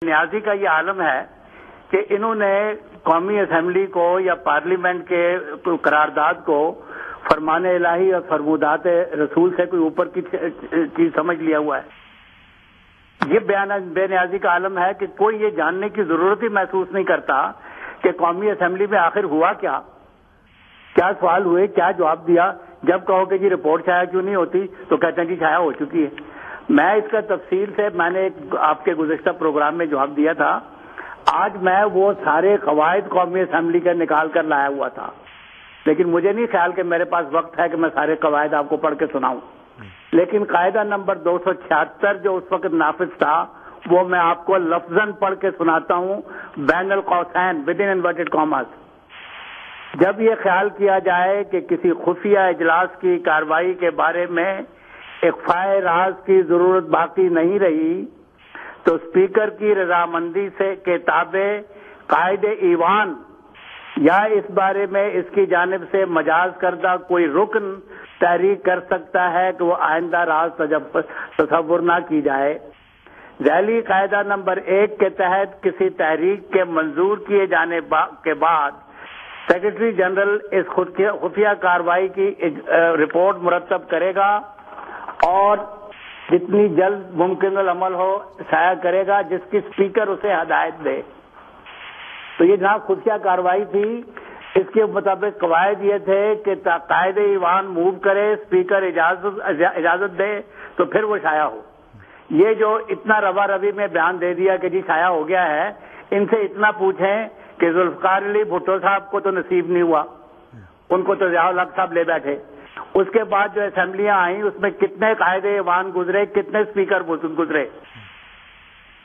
نیازی کا یہ عالم ہے کہ انہوں نے قومی اسمبلی کو یا پارلیمنٹ کے قرارداد کو فرمان الہی اور فرمودات رسول سے کوئی اوپر کی چیز سمجھ لیا ہوا ہے۔ یہ بے نیازی کا عالم ہے کہ کوئی یہ جاننے کی ضرورت ہی محسوس نہیں کرتا کہ قومی اسمبلی میں آخر ہوا کیا سوال ہوئے، کیا جواب دیا۔ جب کہو کہ جی رپورٹ شائع کیوں نہیں ہوتی تو کہتے ہیں جی شائع ہو چکی ہے۔ میں اس کا تفصیل سے میں نے آپ کے گزشتہ پروگرام میں جواب دیا تھا۔ آج میں وہ سارے قواعد قومی اسمبلی کے نکال کر لایا ہوا تھا، لیکن مجھے نہیں خیال کہ میرے پاس وقت ہے کہ میں سارے قواعد آپ کو پڑھ کے سناؤں، لیکن قاعدہ نمبر 276 جو اس وقت نافذ تھا وہ میں آپ کو لفظاً پڑھ کے سناتا ہوں بین القوسین ود ان انورٹڈ کاماز۔ جب یہ خیال کیا جائے کہ کسی خفیہ اجلاس کی کارروائی کے بارے میں اخفاء راز کی ضرورت باقی نہیں رہی تو اسپیکر کی رضامندی سے کے تابع قائد ایوان یا اس بارے میں اس کی جانب سے مجاز کردہ کوئی رکن تحریک کر سکتا ہے کہ وہ آئندہ راز تصور نہ کی جائے۔ ذیلی قاعدہ نمبر 1 کے تحت کسی تحریک کے منظور کیے جانے کے بعد سیکرٹری جنرل اس خفیہ کارروائی کی رپورٹ مرتب کرے گا اور جتنی جلد ممکن العمل ہو شائع کرے گا جس کی اسپیکر اسے ہدایت دے۔ تو یہ جناب خفیہ کارروائی تھی، اس کے مطابق قواعد یہ تھے کہ قائد ایوان موو کرے، اسپیکر اجازت دے تو پھر وہ شائع ہو۔ یہ جو اتنا روا روی میں بیان دے دیا کہ جی شائع ہو گیا ہے، ان سے اتنا پوچھیں کہ ذوالفقار علی بھٹو صاحب کو تو نصیب نہیں ہوا، ان کو تو ضیاء الحق صاحب لے بیٹھے۔ اس کے بعد جو اسمبلیاں آئیں اس میں کتنے قائد ایوان گزرے، کتنے اسپیکر گزرے،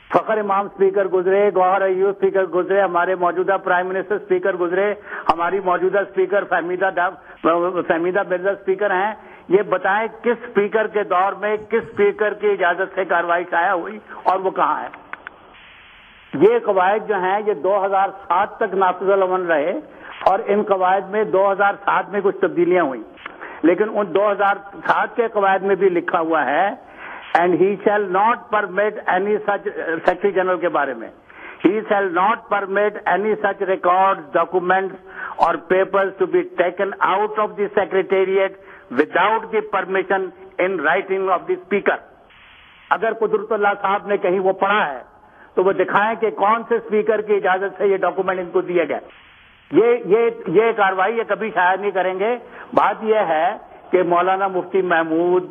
فخر امام اسپیکر گزرے، گوہر ایوب اسپیکر گزرے، ہمارے موجودہ پرائم منسٹر اسپیکر گزرے، ہماری موجودہ اسپیکر فہمیدہ مرزا اسپیکر ہیں۔ یہ بتائیں کس اسپیکر کے دور میں کس اسپیکر کی اجازت سے کارروائی شائع ہوئی اور وہ کہاں ہے؟ یہ قواعد جو ہیں یہ 2007 تک نافذ العمل رہے اور ان قواعد میں 2007 میں کچھ تبدیلیاں ہوئیں، لیکن ان 2007 کے قواعد میں بھی لکھا ہوا ہے and he shall not permit any such, secretary general کے بارے میں، he shall not permit any such record documents اور papers to be taken out of the secretariat without the permission in writing of the speaker. اگر قدرت اللہ صاحب نے کہیں وہ پڑھا ہے تو وہ دکھائیں کہ کون سے اسپیکر کی اجازت سے یہ ڈاکومنٹ ان کو دیے گئے۔ یہ کارروائی یہ کبھی شائع نہیں کریں گے۔ بات یہ ہے کہ مولانا مفتی محمود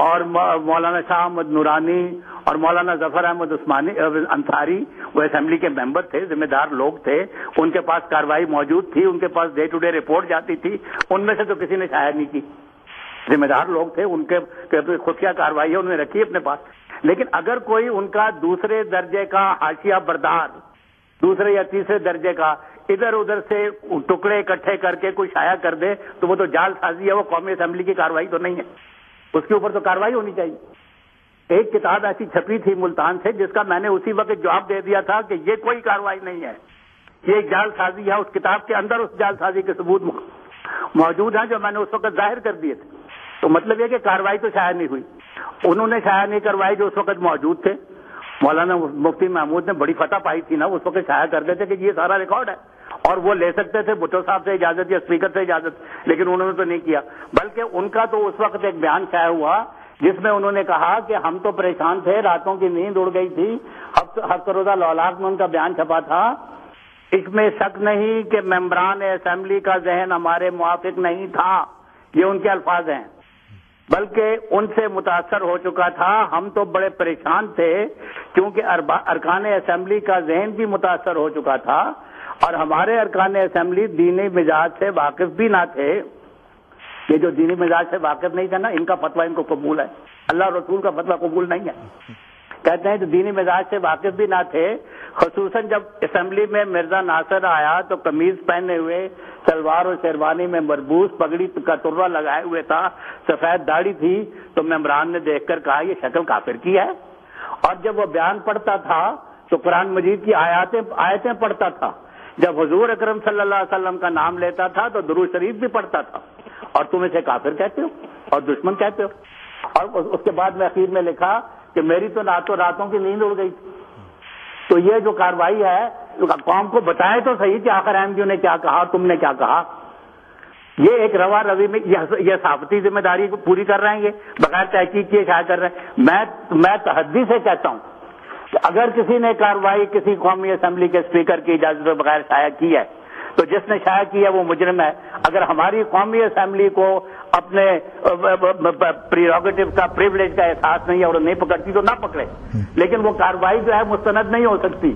اور مولانا شاہ احمد نورانی اور مولانا ظفر احمد انصاری وہ اسمبلی کے ممبر تھے، ذمہ دار لوگ تھے، ان کے پاس کارروائی موجود تھی، ان کے پاس ڈے ٹو ڈے رپورٹ جاتی تھی، ان میں سے تو کسی نے شائع نہیں کی۔ ذمہ دار لوگ تھے، ان کے خفیہ کارروائی ہے انہوں نے رکھی اپنے پاس۔ لیکن اگر کوئی ان کا دوسرے درجے کا حاشیہ بردار، دوسرے یا تیسرے درجے کا ادھر ادھر سے ٹکڑے اکٹھے کر کے کوئی شائع کر دے تو وہ تو جعل سازی ہے، وہ قومی اسمبلی کی کارروائی تو نہیں ہے، اس کے اوپر تو کارروائی ہونی چاہیے۔ ایک کتاب ایسی چھپی تھی ملتان سے جس کا میں نے اسی وقت جواب دے دیا تھا کہ یہ کوئی کارروائی نہیں ہے، یہ ایک جعل سازی ہے۔ اس کتاب کے اندر اس جعل سازی کے ثبوت موجود ہیں جو میں نے اس وقت ظاہر کر دیے تھے۔ تو مطلب یہ کہ کارروائی تو شائع نہیں ہوئی، انہوں نے شائع نہیں کروائی جو اس وقت موجود تھے۔ مولانا مفتی محمود نے بڑی فتح پائی تھی نا، اس وقت شائع کر دیتے کہ یہ سارا ریکارڈ ہے اور وہ لے سکتے تھے بھٹو صاحب سے اجازت یا اسپیکر سے اجازت، لیکن انہوں نے تو نہیں کیا۔ بلکہ ان کا تو اس وقت ایک بیان شائع ہوا جس میں انہوں نے کہا کہ ہم تو پریشان تھے، راتوں کی نیند اڑ گئی تھی۔ ہفتہ روزہ لولاک میں ان کا بیان چھپا تھا، اس میں شک نہیں کہ ممبران اسمبلی کا ذہن ہمارے موافق نہیں تھا، یہ ان کے الفاظ ہیں، بلکہ ان سے متاثر ہو چکا تھا۔ ہم تو بڑے پریشان تھے کیونکہ ارکان اسمبلی کا ذہن بھی متاثر ہو چکا تھا اور ہمارے ارکان اسمبلی دینی مزاج سے واقف بھی نہ تھے۔ یہ جو دینی مزاج سے واقف نہیں تھا نا، ان کا فتویٰ ان کو قبول ہے، اللہ اور رسول کا فتویٰ قبول نہیں ہے۔ کہتے ہیں کہ دینی مزاج سے واقف بھی نہ تھے، خصوصاً جب اسمبلی میں مرزا ناصر آیا تو قمیض پہنے ہوئے، سلوار اور شیروانی میں مربوط، پگڑی کا ترا لگائے ہوئے تھا، سفید داڑھی تھی، تو ممبران نے دیکھ کر کہا یہ شکل کافر کی ہے۔ اور جب وہ بیان پڑھتا تھا تو قرآن مجید کی آیتیں پڑھتا تھا، جب حضور اکرم صلی اللہ علیہ وسلم کا نام لیتا تھا تو درود شریف بھی پڑھتا تھا، اور تم اسے کافر کہتے ہو اور دشمن کہتے ہو۔ اور اس کے بعد میں اخیر میں لکھا کہ میری تو راتوں کی نیند اڑ گئی تھی، تو یہ جو کارروائی ہے قوم کو بتائے تو صحیح کہ آخر احمدی نے کیا کہا، تم نے کیا کہا. یہ ایک روا روی میں یہ صحافتی ذمہ داری کو پوری کر رہے ہیں، یہ بغیر تحقیق کیے شائع کر رہے ہیں. میں تحدی سے کہتا ہوں کہ اگر کسی نے کارروائی کسی قومی اسمبلی کے اسپیکر کی اجازت کے بغیر شائع کی ہے تو جس نے شائع کی ہے وہ مجرم ہے. اگر ہماری قومی اسمبلی کو اپنے پریروگیٹو کا پریولیج کا احساس نہیں ہے اور نہیں پکڑتی تو نہ پکڑے، لیکن وہ کارروائی جو ہے مستند نہیں ہو سکتی.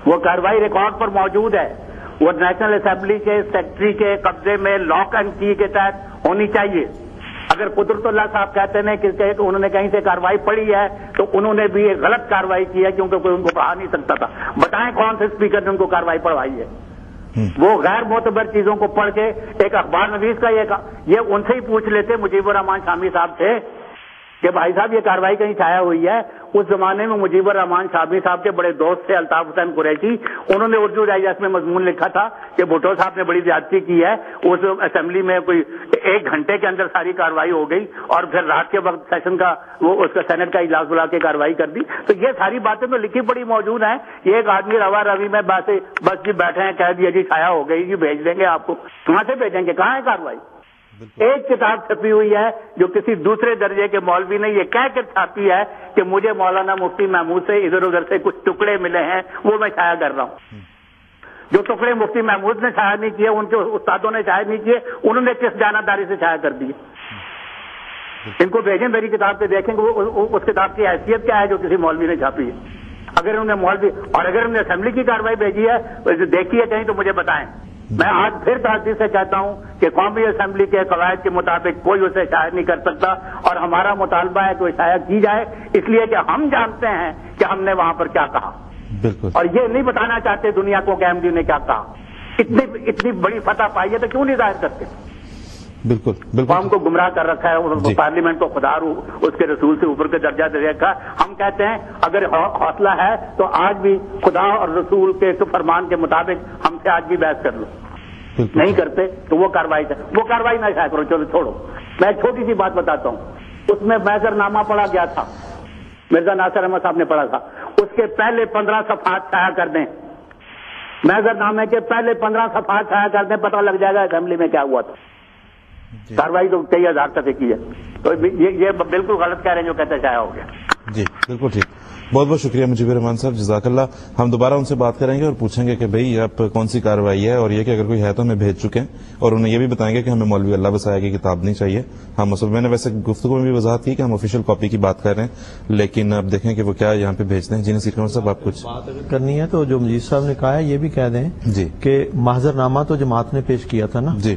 وہ کارروائی ریکارڈ پر موجود ہے، وہ نیشنل اسمبلی کے سیکرٹری کے قبضے میں لاک اینڈ کی کے تحت ہونی چاہیے. اگر قدرت اللہ صاحب کہتے ہیں کہ انہوں نے کہیں سے کارروائی پڑھی ہے تو انہوں نے بھی ایک غلط کارروائی کی ہے، کیونکہ کوئی ان کو پڑھا نہیں سکتا تھا. بتائیں کون سے اسپیکر نے ان کو کارروائی پڑھوائی ہے؟ وہ غیر معتبر چیزوں کو پڑھ کے ایک اخبار نویس کا یہ ان سے ہی پوچھ لیتے مجیب الرحمان شامی صاحب سے کہ بھائی صاحب یہ کارروائی کہیں شائع ہوئی ہے. اس زمانے میں مجیب الرحمان شامی صاحب کے بڑے دوست تھے الطاف حسین قریشی، انہوں نے اردو ڈائجسٹ میں مضمون لکھا تھا کہ بھٹو صاحب نے بڑی زیادتی کی ہے. اس اسمبلی میں کوئی 1 گھنٹے کے اندر ساری کارروائی ہو گئی اور پھر رات کے وقت سیشن کا اس کا سینٹ کا اجلاس بلا کے کارروائی کر دی. تو یہ ساری باتیں تو لکھی پڑی موجود ہیں. یہ ایک آدمی روا روی میں بس جی بیٹھے ہیں کہہ دیا جی شائع ہو گئی جی بھیج دیں گے آپ کو. کہاں سے بھیجیں گے؟ کہاں ہے کارروائی؟ ایک کتاب چھپی ہوئی ہے جو کسی دوسرے درجے کے مولوی نے یہ کہہ کر چھاپی ہے کہ مجھے مولانا مفتی محمود سے ادھر ادھر سے کچھ ٹکڑے ملے ہیں وہ میں شائع کر رہا ہوں. جو ٹکڑے مفتی محمود نے شائع نہیں کیے، ان کے استادوں نے شائع نہیں کیے، انہوں نے کس جانبداری سے شائع کر دیے. ان کو بھیجیں میری کتاب پہ دیکھیں گے اس کتاب کی حیثیت کیا ہے جو کسی مولوی نے چھاپی ہے. اگر انہوں نے مولوی اور اگر انہوں نے اسمبلی کی کارروائی بھیجی ہے دیکھی ہے کہیں تو مجھے بتائیں. میں آج پھر تحدید سے کہتا ہوں کہ قومی اسمبلی کے قواعد کے مطابق کوئی اسے شائع نہیں کر سکتا اور ہمارا مطالبہ ہے کہ وہ شائع کی جائے، اس لیے کہ ہم جانتے ہیں کہ ہم نے وہاں پر کیا کہا. بالکل. اور یہ نہیں بتانا چاہتے دنیا کو کہ احمدی نے کیا کہا. اتنی بڑی فتح پائی ہے تو کیوں نہیں ظاہر کرتے؟ بالکل بالکل. قوم کو گمراہ کر رکھا ہے، پارلیمنٹ کو خدا اس کے رسول سے اوپر کا درجہ دے رکھا. ہم کہتے ہیں اگر حوصلہ ہے تو آج بھی خدا اور رسول کے فرمان کے مطابق ہم سے آج بھی بحث کر لو. نہیں کرتے تو وہ کارروائی نہ شائع کرو. چلو چھوڑو. میں ایک چھوٹی سی بات بتاتا ہوں. اس میں محضر نامہ پڑھا گیا تھا، مرزا ناصر احمد صاحب نے پڑھا تھا. اس کے پہلے 15 صفحات شائع کر دیں. محضر نامے کے پہلے 15 صفحات شائع کر دیں، پتہ لگ جائے گا اسمبلی میں کیا ہوا تھا. کارروائی تو کئی ہزار صفحے کی ہے. تو یہ بالکل غلط کہہ رہے ہیں جو کہتے ہیں شائع ہو گیا. جی بالکل ٹھیک. بہت بہت شکریہ مجیب الرحمان صاحب، جزاک اللہ. ہم دوبارہ ان سے بات کریں گے اور پوچھیں گے کہ بھئی اب کون سی کارروائی ہے، اور یہ کہ اگر کوئی ہے تو ہمیں بھیج چکے ہیں، اور انہیں یہ بھی بتائیں گے کہ ہمیں مولوی اللہ وسائے کی کتاب نہیں چاہیے. ہم میں نے ویسے گفتگو میں بھی وضاحت کی کہ ہم آفیشیل کاپی کی بات کر رہے ہیں، لیکن اب دیکھیں کہ وہ کیا یہاں پہ بھیجتے ہیں. جی نصیر قمر صاحب آپ کچھ بات اگر کرنی ہے تو جو مجید صاحب نے کہا ہے یہ بھی کہہ دیں جی کہ محضر نامہ تو جماعت نے پیش کیا تھا نا جی،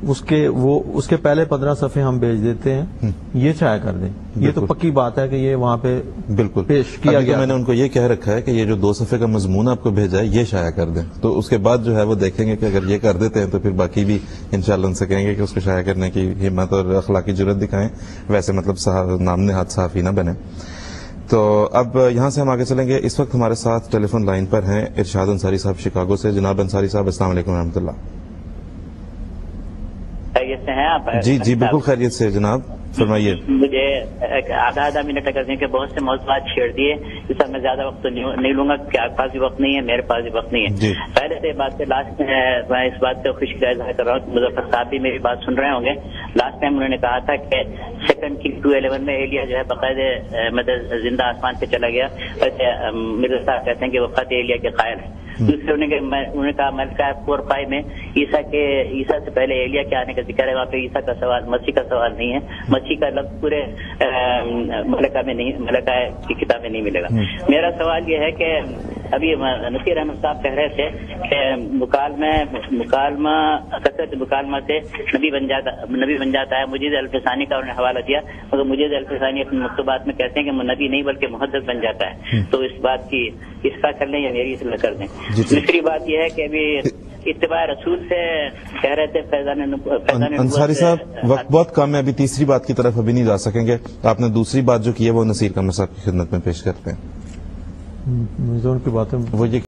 اس کے پہلے 15 صفحے ہم بھیج دیتے ہیں، یہ شائع کر دیں. یہ تو پکی بات ہے کہ یہ وہاں پہ بالکل پیش کیا گیا. میں نے ان کو یہ کہہ رکھا ہے کہ یہ جو 2 صفحے کا مضمون آپ کو بھیجا ہے یہ شائع کر دیں. تو اس کے بعد جو ہے وہ دیکھیں گے کہ اگر یہ کر دیتے ہیں تو پھر باقی بھی انشاءاللہ ان سے کہیں گے کہ اس کو شائع کرنے کی ہمت اور اخلاقی جرات دکھائیں. ویسے مطلب نام نہاد صحافی نہ بنے. تو اب یہاں سے ہم آگے چلیں گے. اس وقت ہمارے ساتھ ٹیلی فون لائن پر ہیں ارشاد انصاری صاحب شکاگو سے. جناب انصاری صاحب السلام علیکم و رحمۃ اللہ. خیریت سے ہیں آپ؟ جی جی بالکل خیریت سے جناب، فرمائیے. مجھے آدھا منٹ اگر دیں کہ بہت سے موضوعات چھیڑ دیے، اس میں زیادہ وقت نہیں لوں گا کہ آپ پاس بھی وقت نہیں ہے، میرے پاس بھی وقت نہیں ہے. پہلے سے بات سے لاسٹ میں اس بات سے خوشی کا اظہار کر رہا ہوں. مظفر صاحب بھی میری بات سن رہے ہوں گے. لاسٹ ٹائم انہوں نے کہا تھا کہ سیکنڈ کی 211 میں ایلیا جو ہے باقاعدہ زندہ آسمان پہ چلا گیا. ویسے مرزا صاحب کہتے ہیں کہ وہ خط ایلیا کے قائل ہیں. دوسرے انہوں نے کہا ملکہ 4-5 میں عیسیٰ سے پہلے ایلیا کے آنے کا ذکر ہے. وہاں پہ عیسیٰ کا سوال مسیح کا سوال نہیں ہے. مسیح کا لفظ پورے ملکہ میں نہیں، ملکہ کی کتاب میں نہیں ملے گا. میرا سوال یہ ہے کہ ابھی نصیر احمد صاحب کہہ رہے تھے کہ کثرت مکالمہ سے نبی بن جاتا ہے. مجید الفسانی کا انہوں نے حوالہ دیا، مگر مجید الفسانی اپنے مکتوبات میں کہتے ہیں کہ نبی نہیں بلکہ محدث بن جاتا ہے. تو اس بات کی اصلاح کر لیں یا میری اصلاح کر دیں. دوسری بات یہ ہے کہ ابھی اتباع رسول سے کہہ رہے تھے فیضان انصاری صاحب وقت بہت کم ہے، ابھی تیسری بات کی طرف ابھی نہیں جا سکیں گے. آپ نے دوسری بات جو کی ہے وہ نصیر قمر صاحب کی خدمت میں پیش کرتے ہیں. کی باتیں وہ یہ